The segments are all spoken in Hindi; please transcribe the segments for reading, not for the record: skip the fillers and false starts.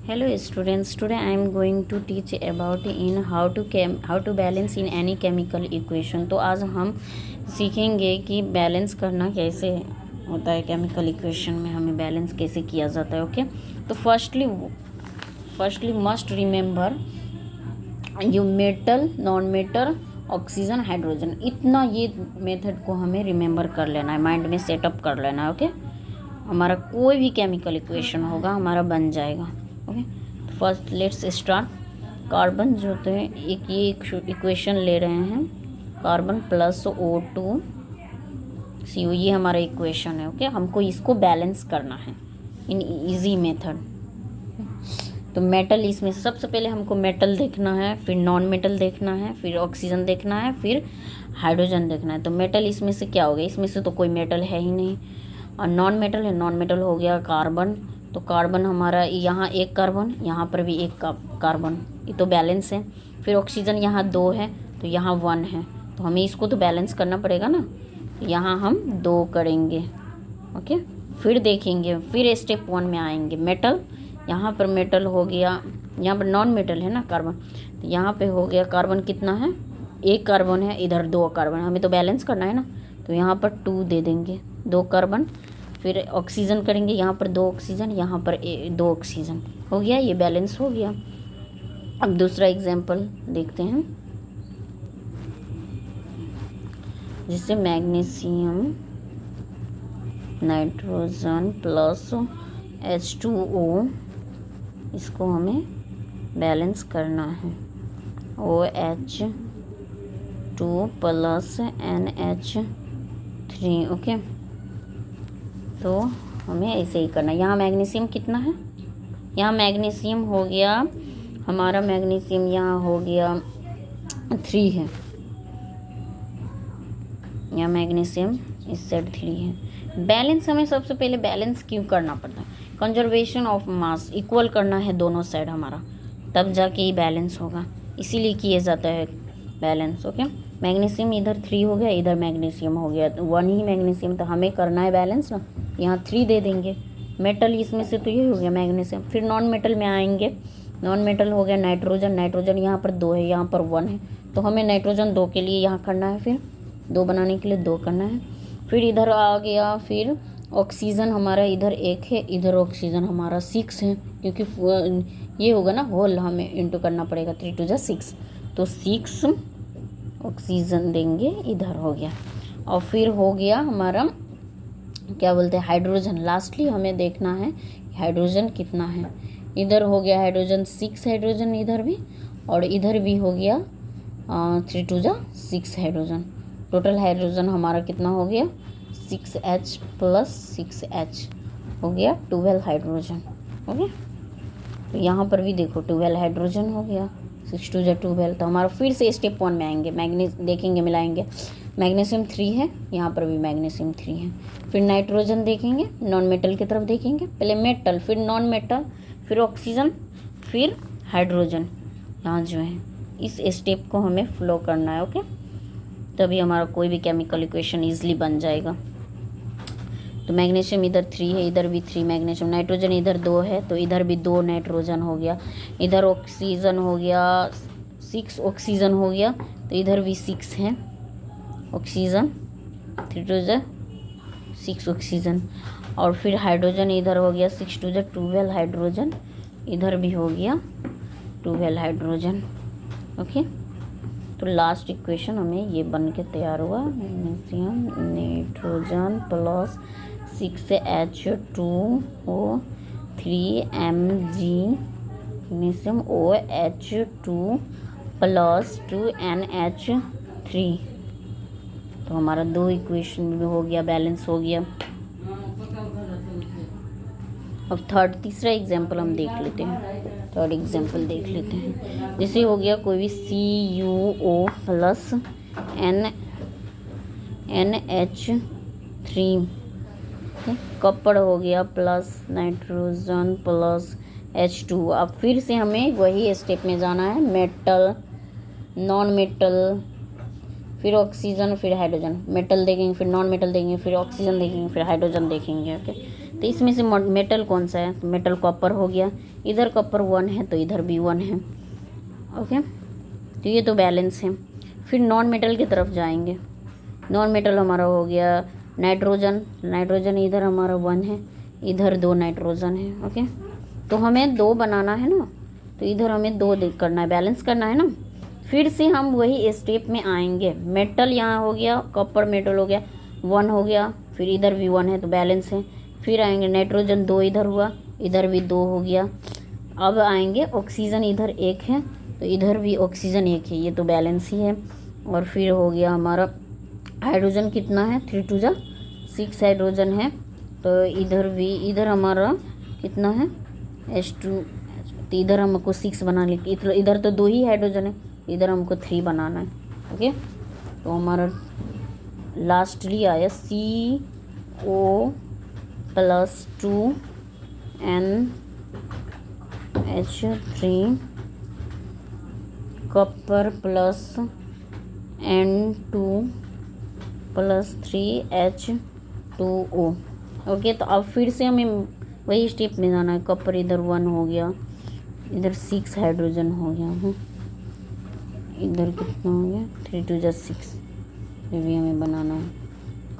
Hello students, today I am going to teach about in how to balance in any chemical equation। तो आज हम सीखेंगे कि बैलेंस करना कैसे होता है, केमिकल इक्वेशन में हमें बैलेंस कैसे किया जाता है। ओके, तो firstly must remember you metal, non metal, oxygen, hydrogen, इतना ये मेथड को हमें रिमेंबर कर लेना है, माइंड में सेटअप कर लेना है। ओके, हमारा कोई भी केमिकल इक्वेशन होगा हमारा बन जाएगा। Okay, first let's start. Carbon जो होते हैं, एक ये इक्वेशन ले रहे हैं, कार्बन प्लस O2CO, ये हमारा इक्वेशन है। ओके, हमको इसको बैलेंस करना है इन इजी मेथड। तो मेटल, इसमें सबसे पहले हमको मेटल देखना है, फिर नॉन मेटल देखना है, फिर ऑक्सीजन देखना है, फिर हाइड्रोजन देखना है। तो मेटल इसमें से क्या हो गया, इसमें से तो कोई मेटल है ही नहीं। और नॉन मेटल है, नॉन मेटल हो गया कार्बन। तो कार्बन हमारा यहाँ एक कार्बन, यहाँ पर भी एक कार्बन, ये तो बैलेंस है। फिर ऑक्सीजन यहाँ 2 है, तो यहाँ 1 है, तो हमें इसको तो बैलेंस करना पड़ेगा ना। तो यहाँ हम 2 करेंगे। ओके, फिर देखेंगे, फिर स्टेप 1 में आएंगे। मेटल, यहाँ पर मेटल हो गया, यहाँ पर नॉन मेटल है ना कार्बन, तो यहाँ पे हो गया कार्बन कितना है, 1 कार्बन है, इधर 2 कार्बन, हमें तो बैलेंस करना है ना। तो यहाँ पर 2 दे देंगे, 2 कार्बन। फिर ऑक्सीजन करेंगे, यहाँ पर 2 ऑक्सीजन, यहाँ पर 2 ऑक्सीजन, हो गया, ये बैलेंस हो गया। अब दूसरा एग्जाम्पल देखते हैं, जिससे मैग्नीशियम नाइट्रोजन प्लस H2O, इसको हमें बैलेंस करना है। OH2 plus NH3। ओके, तो हमें ऐसे ही करना है। यहाँ मैग्नीशियम कितना है, यहाँ मैग्नीशियम हो गया हमारा, मैग्नीशियम यहाँ हो गया 3 है, यहाँ मैग्नीशियम इस साइड 3 है। बैलेंस हमें सबसे पहले बैलेंस क्यों करना पड़ता है, कंजर्वेशन ऑफ मास, इक्वल करना है दोनों साइड हमारा, तब जाके ही बैलेंस होगा, इसीलिए किया जाता है बैलेंस। ओके, मैग्नीशियम इधर 3 हो गया, इधर मैग्नीशियम हो गया, 1 ही मैग्नीशियम, तो हमें करना है बैलेंस ना, यहाँ 3 दे देंगे। मेटल इसमें से तो ये हो गया मैग्नीशियम। फिर नॉन मेटल में आएंगे, नॉन मेटल हो गया नाइट्रोजन, नाइट्रोजन यहाँ पर 2 है, यहाँ पर 1 है, तो हमें नाइट्रोजन 2 के लिए यहाँ करना है, फिर 2 बनाने के लिए 2 करना है। फिर इधर आ गया, फिर ऑक्सीजन हमारा इधर 1 है, इधर ऑक्सीजन हमारा 6 है, क्योंकि ये होगा ना होल, हमें इंटू करना पड़ेगा, 3 2 6, तो 6 ऑक्सीजन देंगे, इधर हो गया। और फिर हो गया हमारा क्या बोलते हैं, हाइड्रोजन। लास्टली हमें देखना है हाइड्रोजन कितना है, इधर हो गया हाइड्रोजन 6 हाइड्रोजन, इधर भी, और इधर भी हो गया 3 2 6 हाइड्रोजन। टोटल हाइड्रोजन हमारा कितना हो गया, 6H प्लस 6H हो गया 12 हाइड्रोजन। ओके, तो यहाँ पर भी देखो 12 हाइड्रोजन हो गया, 6 2 12। तो हमारा फिर से स्टेप 1 में आएंगे, देखेंगे, मिलाएंगे। मैग्नीशियम 3 है, यहाँ पर भी मैग्नीशियम 3 है। फिर नाइट्रोजन देखेंगे, नॉन मेटल की तरफ देखेंगे, पहले मेटल, फिर नॉन मेटल, फिर ऑक्सीजन, फिर हाइड्रोजन, यहाँ जो है इस स्टेप को हमें फॉलो करना है। ओके, तभी हमारा कोई भी केमिकल इक्वेशन ईजिली बन जाएगा। तो मैग्नीशियम इधर 3 है, इधर भी 3 मैग्नीशियम, नाइट्रोजन इधर 2 है, तो इधर भी 2 नाइट्रोजन हो गया, इधर ऑक्सीजन हो गया 6 ऑक्सीजन हो गया, तो इधर भी 6 है ऑक्सीजन, 3 2 6 ऑक्सीजन। और फिर हाइड्रोजन इधर हो गया 6 2 12 हाइड्रोजन, इधर भी हो गया 12 हाइड्रोजन। ओके, तो लास्ट इक्वेशन हमें ये बन के तैयार हुआ, magnesium nitrogen plus 6H2O3 Mg magnesium OH2 plus 2NH3। तो हमारा 2 इक्वेशन भी हो गया, बैलेंस हो गया। अब तीसरा एग्जाम्पल हम देख लेते हैं, थर्ड एग्जाम्पल देख लेते हैं। जैसे हो गया कोई भी CuO प्लस NH3, कपड़ हो गया प्लस नाइट्रोजन प्लस H2। अब फिर से हमें वही स्टेप में जाना है, मेटल, नॉन मेटल, फिर ऑक्सीजन, फिर हाइड्रोजन, मेटल देखेंगे, फिर नॉन मेटल देखेंगे, फिर ऑक्सीजन देखेंगे, फिर हाइड्रोजन देखेंगे। ओके, तो तो इसमें से मेटल कौन सा है, तो मेटल कॉपर हो गया, इधर कॉपर 1 है तो इधर भी 1 है। ओके, तो ये तो बैलेंस है। फिर नॉन मेटल की तरफ जाएंगे। नॉन मेटल हमारा हो गया नाइट्रोजन, नाइट्रोजन इधर हमारा 1 है, इधर 2 नाइट्रोजन है। ओके, तो हमें 2 बनाना है ना, तो इधर हमें 2 करना है, बैलेंस करना है ना। फिर से हम वही स्टेप में आएंगे। मेटल यहाँ हो गया, कॉपर मेटल हो गया, 1 हो गया, फिर इधर भी 1 है तो बैलेंस है। फिर आएंगे नाइट्रोजन 2 इधर हुआ, इधर भी 2 हो गया। अब आएंगे ऑक्सीजन, इधर 1 है तो इधर भी ऑक्सीजन 1 है, ये तो बैलेंस ही है। और फिर हो गया हमारा हाइड्रोजन कितना है, 3 2 6 हाइड्रोजन है, तो इधर भी, इधर हमारा कितना है H2, तो इधर हमको 6 बना ले, इधर तो 2 ही हाइड्रोजन है, इधर हमको 3 बनाना है। ओके, तो हमारा लास्टली आया CO+2NH3 copper plus N2+3H2O। Okay, तो अब फिर से हमें वही स्टेप में जाना है। कॉपर इधर 1 हो गया, इधर 6 हाइड्रोजन हो गया है, इधर कितना हो गया 3 2 6, ये भी हमें बनाना है।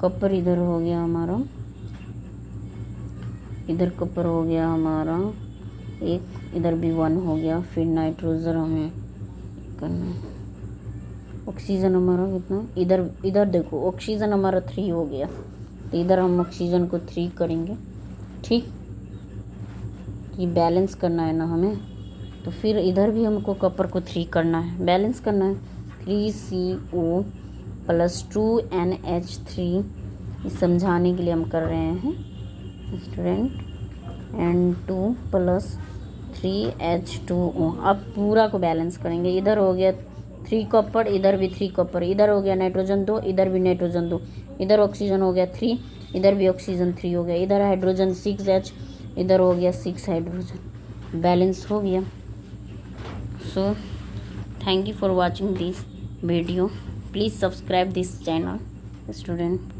कॉपर इधर हो गया हमारा, इधर कॉपर हो गया हमारा 1, इधर भी 1 हो गया। फिर नाइट्रोजन हमें करना है। ऑक्सीजन हमारा कितना, इधर देखो ऑक्सीजन हमारा 3 हो गया, तो इधर हम ऑक्सीजन को 3 करेंगे। ठीक, ये बैलेंस करना है ना हमें, तो फिर इधर भी हमको कॉपर को 3 करना है, बैलेंस करना है। 3CO+2NH3, समझाने के लिए हम कर रहे हैं स्टूडेंट, N2+3H2O। अब पूरा को बैलेंस करेंगे। इधर हो गया 3 कॉपर, इधर भी 3 कॉपर, इधर हो गया नाइट्रोजन 2, इधर भी नाइट्रोजन 2, इधर ऑक्सीजन हो गया 3, इधर भी ऑक्सीजन 3 हो गया, इधर हाइड्रोजन 6H, इधर हो गया 6 हाइड्रोजन, बैलेंस हो गया। So thank you for watching this video, please subscribe this channel student.